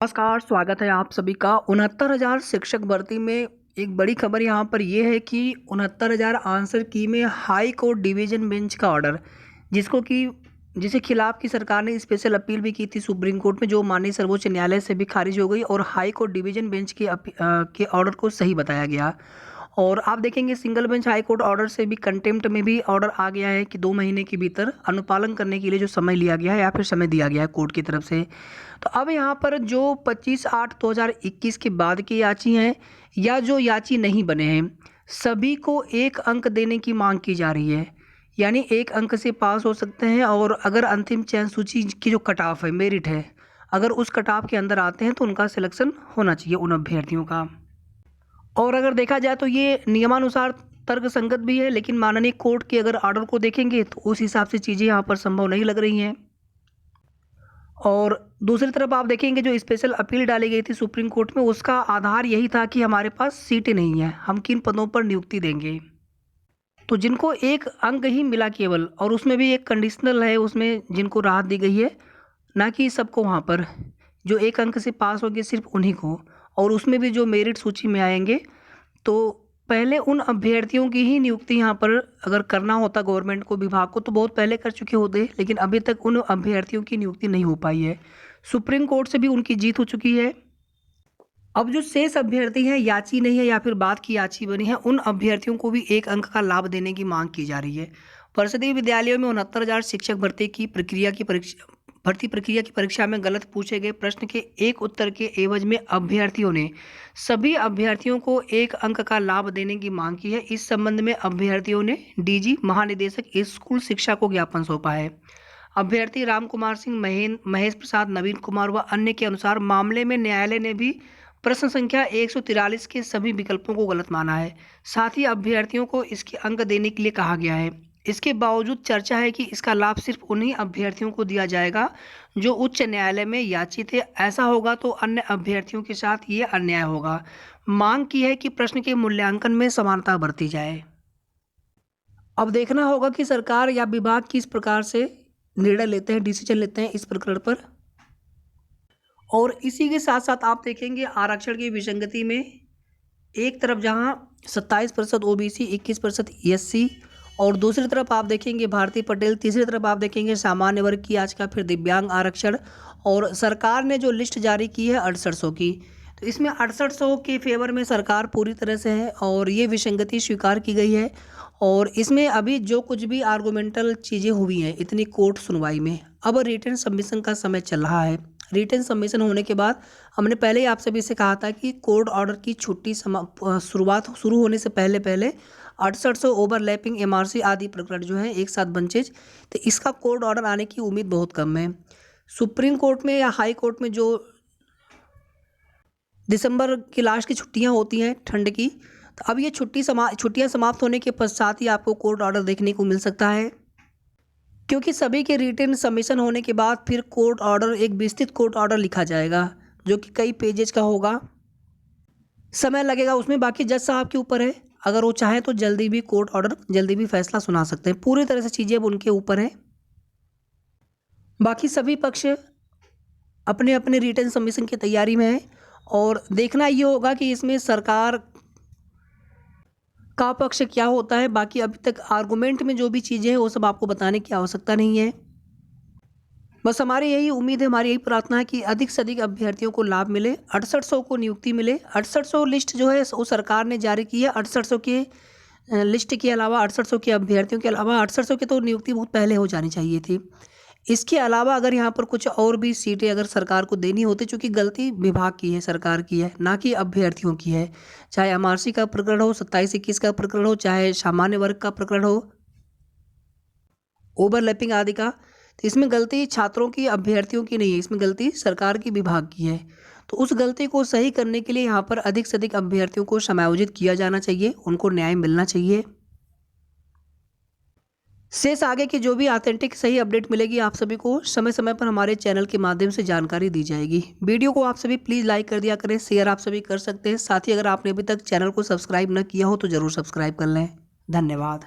नमस्कार, स्वागत है आप सभी का। 69,000 शिक्षक भर्ती में एक बड़ी खबर यहाँ पर ये है कि 69,000 आंसर की में हाई कोर्ट डिवीजन बेंच का ऑर्डर, जिसके खिलाफ की सरकार ने स्पेशल अपील भी की थी सुप्रीम कोर्ट में, जो माननीय सर्वोच्च न्यायालय से भी खारिज हो गई और हाई कोर्ट डिवीजन बेंच के ऑर्डर को सही बताया गया। और आप देखेंगे single bench high court order से भी कंटेम्प्ट में भी ऑर्डर आ गया है कि 2 महीने के भीतर अनुपालन करने के लिए जो समय लिया गया है या फिर समय दिया गया है कोर्ट की तरफ से। तो अब यहाँ पर जो 25/8/2021 के बाद के याची हैं या जो याची नहीं बने हैं, सभी को 1 अंक देने की मांग की जा रही है। यानी 1 अंक से पास हो सकते हैं और अगर अंतिम चयन सूची की जो कट ऑफ है, मेरिट है, अगर उस कट ऑफ के अंदर आते हैं तो उनका सिलेक्शन होना चाहिए उन अभ्यर्थियों का। और अगर देखा जाए तो ये नियमानुसार तर्कसंगत भी है, लेकिन माननीय कोर्ट के अगर ऑर्डर को देखेंगे तो उस हिसाब से चीज़ें यहाँ पर संभव नहीं लग रही हैं। और दूसरी तरफ आप देखेंगे जो स्पेशल अपील डाली गई थी सुप्रीम कोर्ट में, उसका आधार यही था कि हमारे पास सीटें नहीं हैं, हम किन पदों पर नियुक्ति देंगे। तो जिनको 1 अंक ही मिला केवल, और उसमें भी एक कंडीशनल है, उसमें जिनको राहत दी गई है, ना कि सबको। वहाँ पर जो 1 अंक से पास होंगे सिर्फ उन्हीं को, और उसमें भी जो मेरिट सूची में आएंगे। तो पहले उन अभ्यर्थियों की ही नियुक्ति यहाँ पर अगर करना होता गवर्नमेंट को, विभाग को, तो बहुत पहले कर चुके होते, लेकिन अभी तक उन अभ्यर्थियों की नियुक्ति नहीं हो पाई है। सुप्रीम कोर्ट से भी उनकी जीत हो चुकी है। अब जो शेष अभ्यर्थी हैं, याची नहीं है या फिर बाद की याची बनी है, उन अभ्यर्थियों को भी 1 अंक का लाभ देने की मांग की जा रही है। परिषदीय विद्यालयों में 69,000 शिक्षक भर्ती प्रक्रिया की परीक्षा में गलत पूछे गए प्रश्न के एक उत्तर के एवज में अभ्यर्थियों ने सभी अभ्यर्थियों को 1 अंक का लाभ देने की मांग की है। इस संबंध में अभ्यर्थियों ने डीजी महानिदेशक स्कूल शिक्षा को ज्ञापन सौंपा है। अभ्यर्थी राम कुमार सिंह, महेश प्रसाद, नवीन कुमार व अन्य के अनुसार मामले में न्यायालय ने भी प्रश्न संख्या 143 के सभी विकल्पों को गलत माना है। साथ ही अभ्यर्थियों को इसके अंक देने के लिए कहा गया है। इसके बावजूद चर्चा है कि इसका लाभ सिर्फ उन्हीं अभ्यर्थियों को दिया जाएगा जो उच्च न्यायालय में याचित थे। ऐसा होगा तो अन्य अभ्यर्थियों के साथ ये अन्याय होगा। मांग की है कि प्रश्न के मूल्यांकन में समानता बरती जाए। अब देखना होगा कि सरकार या विभाग किस प्रकार से निर्णय लेते हैं, डिसीजन लेते हैं इस प्रकरण पर। और इसी के साथ साथ आप देखेंगे आरक्षण की विसंगति में, एक तरफ जहां 27% ओबीसी, 21% एससी, और दूसरी तरफ आप देखेंगे भारती पटेल, तीसरी तरफ आप देखेंगे सामान्य वर्ग की आज का, फिर दिव्यांग आरक्षण। और सरकार ने जो लिस्ट जारी की है 6800 की, तो इसमें 6800 के फेवर में सरकार पूरी तरह से है और ये विसंगति स्वीकार की गई है। और इसमें अभी जो कुछ भी आर्गूमेंटल चीज़ें हुई हैं इतनी कोर्ट सुनवाई में, अब रिटन सबमिशन का समय चल रहा है। रिटन सबमिशन होने के बाद हमने पहले ही आप सभी से कहा था कि कोर्ट ऑर्डर की छुट्टी शुरू होने से पहले 6800 ओवरलैपिंग एमआरसी आदि प्रकरण जो है एक साथ बंचेज, तो इसका कोर्ट ऑर्डर आने की उम्मीद बहुत कम है। सुप्रीम कोर्ट में या हाई कोर्ट में जो दिसंबर की लास्ट की छुट्टियां होती हैं ठंड की, तो अब ये छुट्टियां समाप्त होने के पश्चात ही आपको कोर्ट ऑर्डर देखने को मिल सकता है, क्योंकि सभी के रिटन सबमिशन होने के बाद फिर कोर्ट ऑर्डर, एक विस्तृत कोर्ट ऑर्डर लिखा जाएगा जो कि कई पेजेज का होगा, समय लगेगा उसमें। बाकी जज साहब के ऊपर है, अगर वो चाहे तो जल्दी भी कोर्ट ऑर्डर, जल्दी भी फैसला सुना सकते हैं। पूरी तरह से चीज़ें अब उनके ऊपर है। बाकी सभी पक्ष अपने अपने रिटन सबमिशन की तैयारी में है और देखना ये होगा कि इसमें सरकार का पक्ष क्या होता है। बाकी अभी तक आर्गूमेंट में जो भी चीज़ें हैं वो सब आपको बताने की आवश्यकता नहीं है। बस हमारी यही उम्मीद है, हमारी यही प्रार्थना है कि अधिक से अधिक अभ्यर्थियों को लाभ मिले, 6800 को नियुक्ति मिले। 6800 लिस्ट जो है वो सरकार ने जारी की है। 6800 के लिस्ट के अलावा, 6800 के अभ्यर्थियों के अलावा 6800 की तो नियुक्ति बहुत पहले हो जानी चाहिए थी। इसके अलावा अगर यहाँ पर कुछ और भी सीटें अगर सरकार को देनी होती, चूँकि गलती विभाग की है, सरकार की है, ना कि अभ्यर्थियों की है। चाहे एमआरसी का प्रकरण हो, 27-21 का प्रकरण हो, चाहे सामान्य वर्ग का प्रकरण हो, ओवरलैपिंग आदि का, तो इसमें गलती छात्रों की, अभ्यर्थियों की नहीं है, इसमें गलती सरकार की, विभाग की है। तो उस गलती को सही करने के लिए यहाँ पर अधिक से अधिक अभ्यर्थियों को समायोजित किया जाना चाहिए, उनको न्याय मिलना चाहिए। शेष आगे की जो भी ऑथेंटिक सही अपडेट मिलेगी आप सभी को समय समय पर हमारे चैनल के माध्यम से जानकारी दी जाएगी। वीडियो को आप सभी प्लीज़ लाइक कर दिया करें, शेयर आप सभी कर सकते हैं। साथ ही अगर आपने अभी तक चैनल को सब्सक्राइब न किया हो तो ज़रूर सब्सक्राइब कर लें। धन्यवाद।